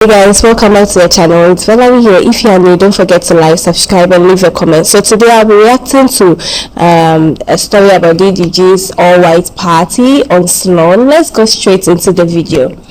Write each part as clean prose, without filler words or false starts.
Hey guys, welcome back to the channel. It's Valerie here. If you are new, don't forget to like, subscribe, and leave a comment. So today I'll be reacting to a story about DDG's all-white party on Sloan. Let's go straight into the video.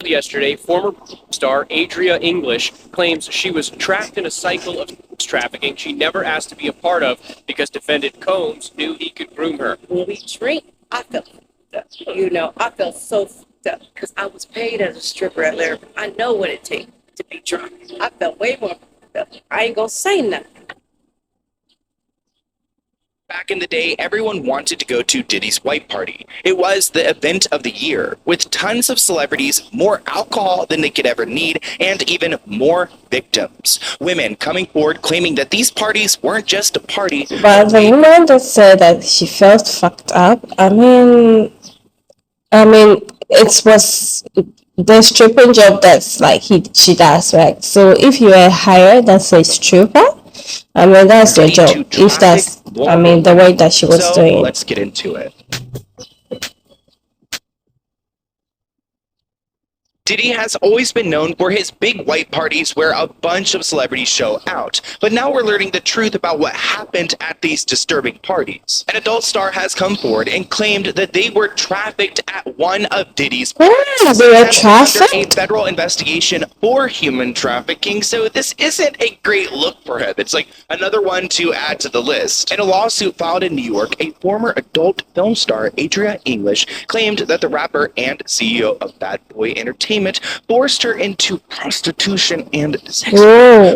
Yesterday, former star Adria English claims she was trapped in a cycle of sex trafficking she never asked to be a part of because defendant Combs knew he could groom her. When we drink, I felt I felt so because I was paid as a stripper at Larry. I know what it takes to be drunk. I felt way more. I ain't gonna say nothing. Back in the day, everyone wanted to go to Diddy's white party. It was the event of the year, with tons of celebrities, more alcohol than they could ever need, and even more victims. Women coming forward claiming that these parties weren't just a party. But the woman that said that she felt fucked up, I mean, it was the stripping job that's like she does, right? So if you are hired as a stripper, that's your job. If that's, the way that she was doing. Let's get into it. Diddy has always been known for his big white parties where a bunch of celebrities show out. But now we're learning the truth about what happened at these disturbing parties. An adult star has come forward and claimed that they were trafficked at one of Diddy's parties. They were trafficked? Under a federal investigation for human trafficking, so this isn't a great look for him. It's like another one to add to the list. In a lawsuit filed in New York, a former adult film star, Adria English, claimed that the rapper and CEO of Bad Boy Entertainment forced her into prostitution and sex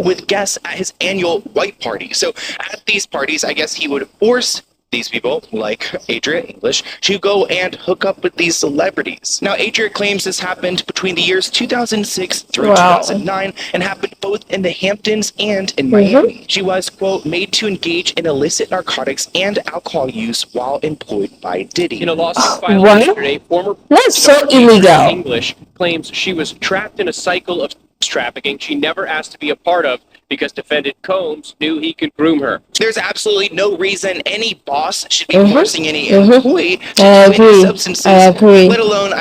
with guests at his annual white party. So at these parties, I guess he would force these people, like Adria English, to go and hook up with these celebrities. Now, Adria claims this happened between the years 2006 through 2009 and happened both in the Hamptons and in Miami. She was, quote, made to engage in illicit narcotics and alcohol use while employed by Diddy. In a lawsuit filed yesterday, former so Adria illegal. English claims she was trapped in a cycle of sex trafficking she never asked to be a part of because defendant Combs knew he could groom her. There's absolutely no reason any boss should be forcing any employee to do any substances, let alone,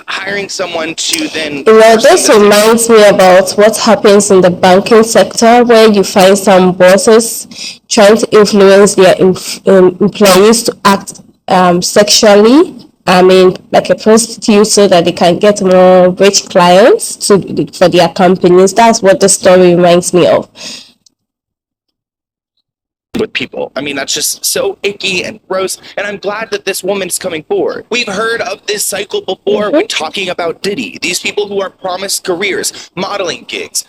hiring someone to then... This reminds me about what happens in the banking sector, where you find some bosses trying to influence their employees to act sexually. Like a prostitute, so that they can get more rich clients for their companies. That's what the story reminds me of. With people. That's just so icky and gross, and I'm glad that this woman's coming forward. We've heard of this cycle before when talking about Diddy. These people who are promised careers, modeling gigs,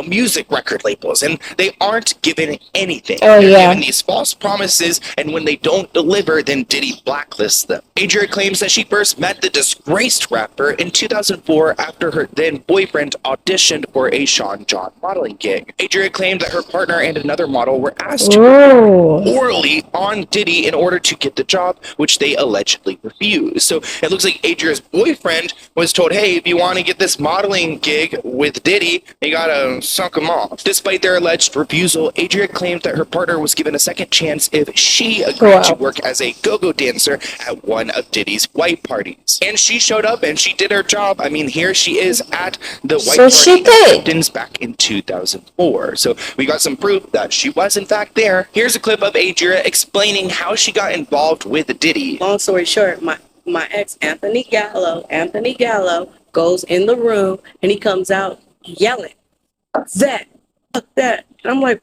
music record labels, and they aren't given anything. They're given these false promises, and when they don't deliver, then Diddy blacklists them. Adria claims that she first met the disgraced rapper in 2004 after her then boyfriend auditioned for a Sean John modeling gig. Adria claimed that her partner and another model were asked to orally on Diddy in order to get the job, which they allegedly refused. So it looks like Adria's boyfriend was told, hey, if you want to get this modeling gig with Diddy, you gotta suck him off. Despite their alleged refusal, Adria claimed that her partner was given a second chance if she agreed to work as a go-go dancer at one of Diddy's white parties. And she showed up and she did her job. Here she is at the white party Hamptons back in 2004. So we got some proof that she was in fact there. Here's a clip of Adria explaining how she got involved with Diddy. Long story short, my ex Anthony Gallo goes in the room and he comes out yelling, that, fuck that. And I'm like,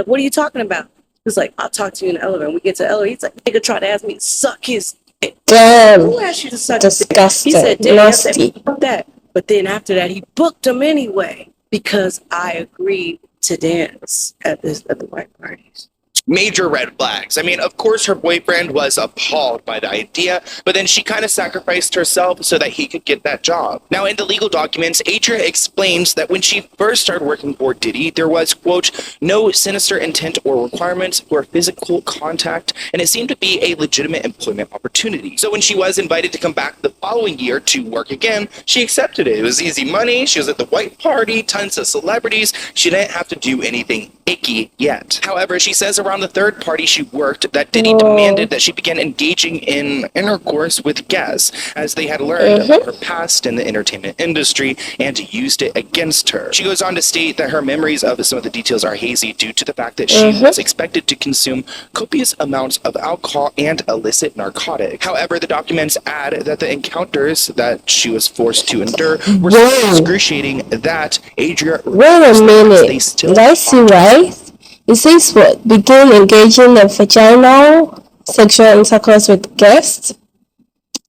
what are you talking about? He's like, I'll talk to you in the elevator. And we get to the elevator. He's like, nigga tried to ask me to suck his dick. Damn. Who asked you to suck Disgusting. He said, Nasty. I said, fuck that. But then after that, he booked him anyway because I agreed to dance at the white parties. Major red flags. Of course her boyfriend was appalled by the idea, but then she kind of sacrificed herself so that he could get that job. Now, in the legal documents, Adria explains that when she first started working for Diddy, there was, quote, no sinister intent or requirements for physical contact, and it seemed to be a legitimate employment opportunity. So when she was invited to come back the following year to work again, she accepted it. It was easy money. She was at the white party, tons of celebrities. She didn't have to do anything icky yet. However, she says around around the third party she worked that Diddy Whoa. demanded that she begin engaging in intercourse with guests, as they had learned about her past in the entertainment industry and used it against her. She goes on to state that her memories of some of the details are hazy due to the fact that she was expected to consume copious amounts of alcohol and illicit narcotics. However, the documents add that the encounters that she was forced to endure were so Whoa. excruciating that Adria Wait a refused them, as they minute. still Did I see right? It says what? Begin engaging in vaginal sexual intercourse with guests?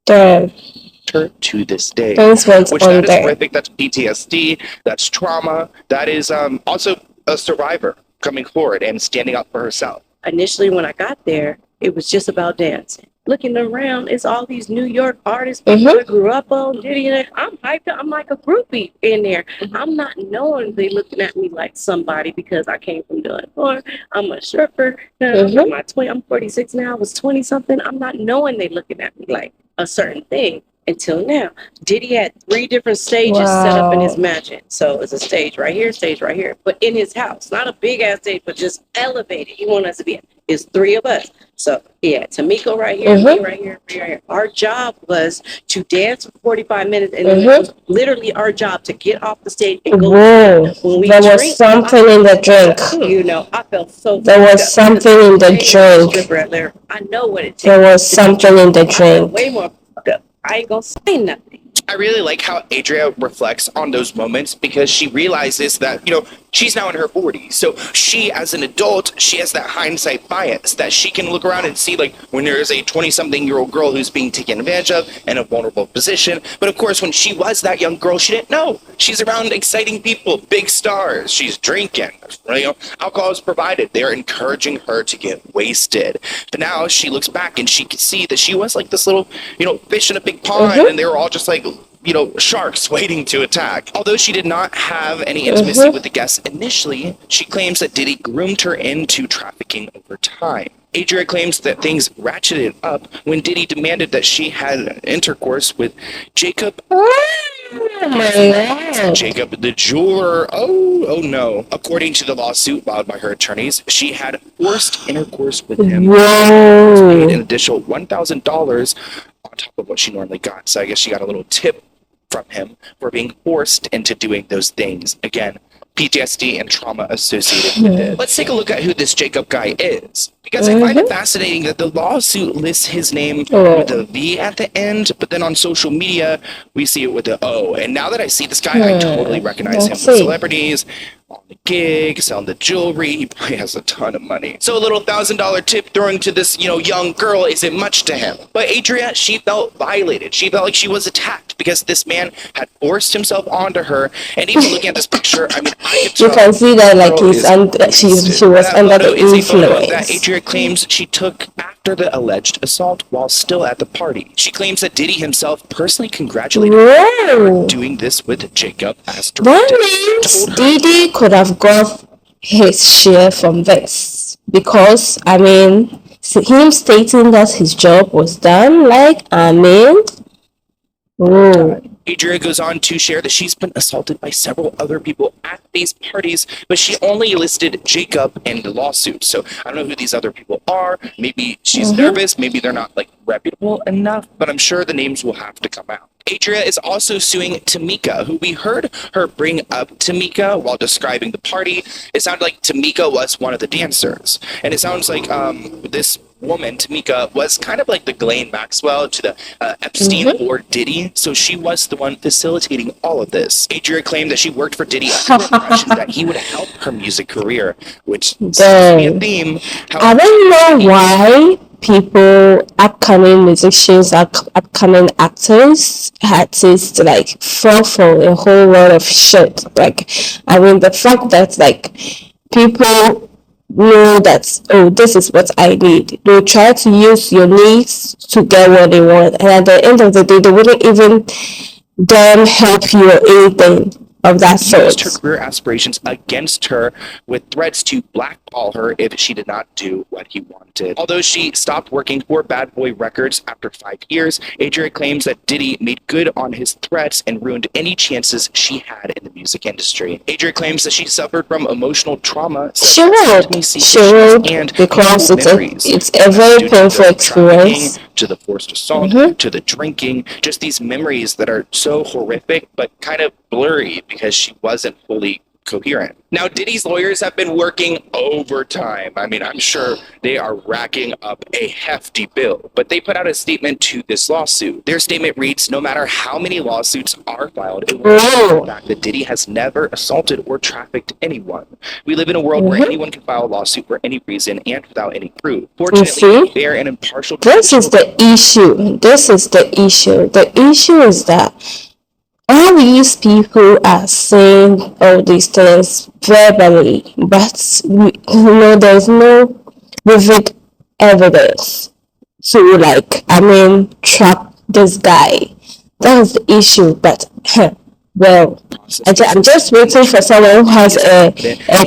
Damn. her to this day. Things went Which on that is there. horrific. That's PTSD. That's trauma. That is also a survivor coming forward and standing up for herself. Initially, when I got there, it was just about dancing. Looking around, it's all these New York artists people that grew up on Diddy, and I'm hyped up. I'm like a groupie in there. I'm not knowingly looking at me like somebody because I came from doing porn. I'm a stripper. I'm 46 now. I was 20 something. I'm not knowing they looking at me like a certain thing until now. Diddy had 3 different stages set up in his mansion. So it's a stage right here, but in his house, not a big ass stage, but just elevated. He wanted us to be. It's 3 of us. So yeah, Tamiko right here, me right here, me right here. Our job was to dance for 45 minutes, and it was literally our job to get off the stage and go. Whoa. When we There was drink, something in the drink. You know, I felt so. There was fucked up because something in the I ain't a drink. stripper out there. I know what it takes. There was something in the I felt drink. way more fucked up. I ain't gonna say nothing. I really like how Adria reflects on those moments because she realizes that, she's now in her 40s. So she, as an adult, she has that hindsight bias that she can look around and see, like, when there is a 20-something-year-old girl who's being taken advantage of in a vulnerable position. But, of course, when she was that young girl, she didn't know. She's around exciting people, big stars. She's drinking. Alcohol is provided. They're encouraging her to get wasted. But now she looks back and she can see that she was like this little, fish in a big pond, and they were all just like, sharks waiting to attack. Although she did not have any intimacy with the guests initially, she claims that Diddy groomed her into trafficking over time. Adria claims that things ratcheted up when Diddy demanded that she had intercourse with Jacob. Jacob, the jeweler. Oh no. According to the lawsuit filed by her attorneys, she had forced intercourse with him. Whoa. Paid an additional $1,000 on top of what she normally got. So I guess she got a little tip from him for being forced into doing those things. Again, PTSD and trauma associated with it. Let's take a look at who this Jacob guy is, because I find it fascinating that the lawsuit lists his name with a V at the end, but then on social media we see it with the O. And now that I see this guy, I totally recognize him with celebrities on the gig, selling the jewelry. He probably has a ton of money. So a little $1,000 tip throwing to this, young girl isn't much to him. But Adria, she felt violated. She felt like she was attacked because this man had forced himself onto her. And even looking at this picture, I mean, You can see that like she was under the influence. That Adria claims she took after the alleged assault while still at the party. She claims that Diddy himself personally congratulated her for doing this with Jacob as directed. That means Diddy could have got his share from this, because him stating that his job was done, Adria goes on to share that she's been assaulted by several other people at these parties, but she only listed Jacob in the lawsuit. So I don't know who these other people are. Maybe she's nervous. Maybe they're not reputable enough, but I'm sure the names will have to come out. Adria is also suing Tamika, who we heard her bring up Tamika while describing the party. It sounded like Tamika was one of the dancers. And it sounds like this woman, Tamika, was kind of like the Ghislaine Maxwell to the Epstein or Diddy. So she was the one facilitating all of this. Adria claimed that she worked for Diddy under the impression that he would help her music career, which seems to be a theme. I don't know why upcoming musicians, upcoming actors, artists, fall for a whole lot of shit. The fact that people know that, this is what I need. They try to use your needs to get what they want, and at the end of the day, they wouldn't even help you or anything. of that used her sort. career aspirations against her with threats to blackball her if she did not do what he wanted. Although she stopped working for Bad Boy Records after 5 years, Adria claims that Diddy made good on his threats and ruined any chances she had in the music industry. Adria claims that she suffered from emotional trauma, She such as would, intimacy she issues would, and because painful memories. it's a That's very due to painful the trafficking, experience. to the forced assault, Mm-hmm. to the drinking, just these memories that are so horrific but kind of blurry because she wasn't fully coherent. Now, Diddy's lawyers have been working overtime. I mean, I'm sure they are racking up a hefty bill, but they put out a statement to this lawsuit. Their statement reads, no matter how many lawsuits are filed, it will Oh. the fact that Diddy has never assaulted or trafficked anyone. We live in a world where Mm-hmm. anyone can file a lawsuit for any reason and without any proof. You Fortunately, see, fair and impartial this is the issue. This is the issue. The issue is that all these people are saying all these things verbally, but there's no vivid evidence to trap this guy. That's the issue. But well, I'm just waiting for someone who has a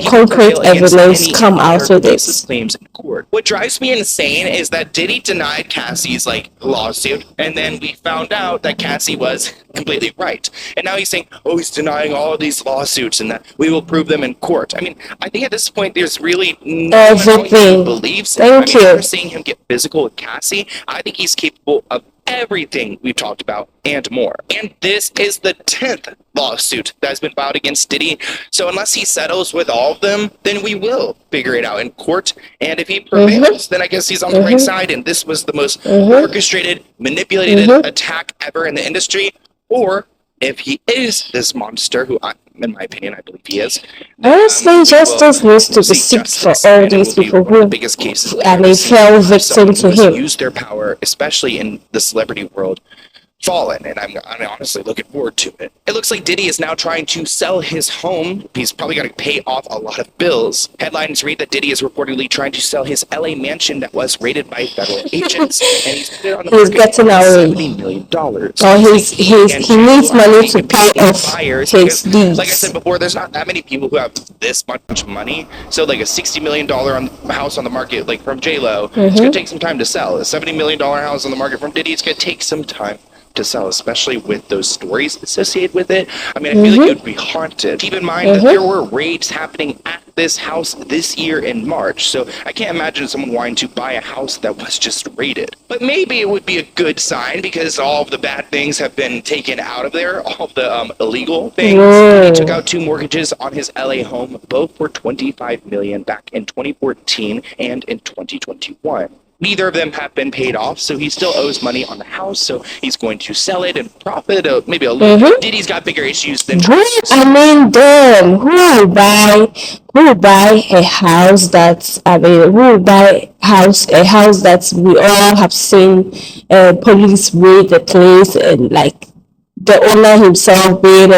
concrete evidence come out with baseless it. claims in court. What drives me insane is that Diddy denied Cassie's lawsuit, and then we found out that Cassie was completely right. And now he's saying, oh, he's denying all of these lawsuits and that we will prove them in court. I mean, I think at this point there's really no one Everything. who believes him. Thank you. After seeing him get physical with Cassie, I think he's capable of everything we've talked about and more. And this is the 10th lawsuit that has been filed against Diddy. So unless he settles with all of them, then we will figure it out in court. And if he prevails, then I guess he's on the right side. And this was the most orchestrated, manipulated attack ever in the industry. Or if he is this monster, who in my opinion, I believe he is. Honestly, justice needs to be sought for all these people who fell victim to him. Use their power, especially in the celebrity world, fallen, and I'm honestly looking forward to it. It looks like Diddy is now trying to sell his home. He's probably going to pay off a lot of bills. Headlines read that Diddy is reportedly trying to sell his LA mansion that was raided by federal agents, and he's put it on the market getting for away. $70 million. Or he needs money to pay off his deeds. Like I said before, there's not that many people who have this much money. So like a $60 million house on the market, like from J-Lo, it's going to take some time to sell. A $70 million house on the market from Diddy, it's going to take some time to sell, especially with those stories associated with it. I mean, I feel like it would be haunted. Keep in mind that there were raids happening at this house this year in March, so I can't imagine someone wanting to buy a house that was just raided. But maybe it would be a good sign because all of the bad things have been taken out of there, all of the illegal things. He took out 2 mortgages on his LA home, both for $25 million back in 2014 and in 2021. Neither of them have been paid off, so he still owes money on the house, so he's going to sell it and profit maybe a little bit. Diddy's got bigger issues than Damn, who will buy a house who will buy a house that we all have seen police raid the place and the owner himself being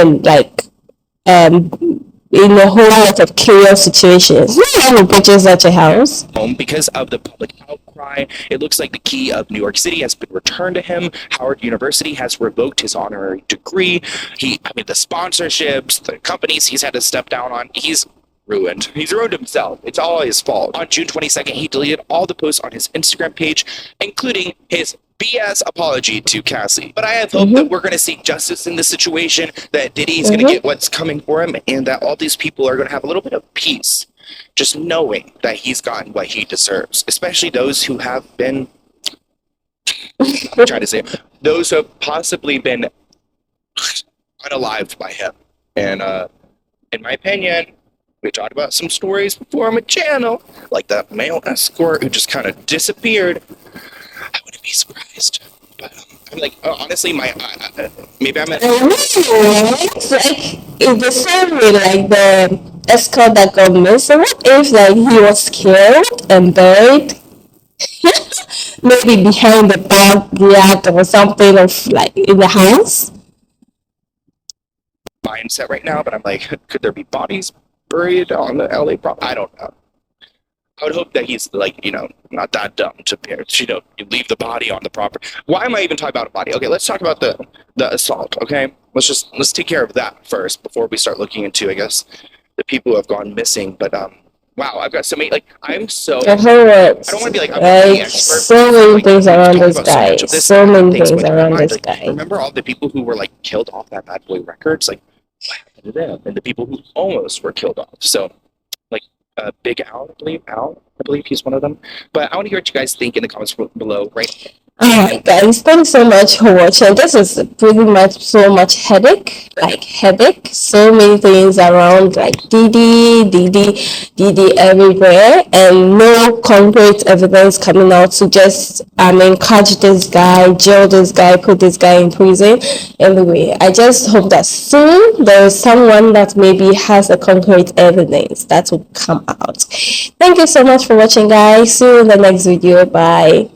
in a whole lot of chaos situations. No one will purchase such a house. Because of the public outcry, it looks like the key of New York City has been returned to him. Howard University has revoked his honorary degree. The sponsorships, the companies he's had to step down on, he's ruined. He's ruined himself. It's all his fault. On June 22nd, he deleted all the posts on his Instagram page, including his BS apology to Cassie. But I have hope that we're going to seek justice in this situation, that Diddy's going to get what's coming for him, and that all these people are going to have a little bit of peace, just knowing that he's gotten what he deserves, especially those who have been, I'm trying to say, those who have possibly been unalived by him. And in my opinion, we talked about some stories before on my channel, like that male escort who just kind of disappeared. I wouldn't be surprised. But I'm honestly, maybe I'm It's the same way the escort that got missing. What if he was killed and buried? Maybe behind the backyard or something of in the house. mindset right now, but I'm like, could there be bodies buried on the LA property? I don't know. I would hope that he's like, not that dumb to, you leave the body on the property. Why am I even talking about a body? Okay, let's talk about the assault. Okay, let's take care of that first before we start looking into, I guess, the people who have gone missing. But wow, I've got so many. Like, I'm so. I heard I don't want to be like I'm not the expert. so many things we've around talked this about so guy. much of this So and many things things went in my around mind. this Like, guy. remember all the people who were like killed off that Bad Boy Records? Like, what happened to them? And the people who almost were killed off. So, like, Big Al, I believe he's one of them. But I want to hear what you guys think in the comments below, right? Alright guys, thanks so much for watching. This is pretty much so much headache, so many things around, like Diddy everywhere, and no concrete evidence coming out to just catch this guy, jail this guy, put this guy in prison. Anyway, I just hope that soon there is someone that maybe has a concrete evidence that will come out. Thank you so much for watching, guys. See you in the next video. Bye.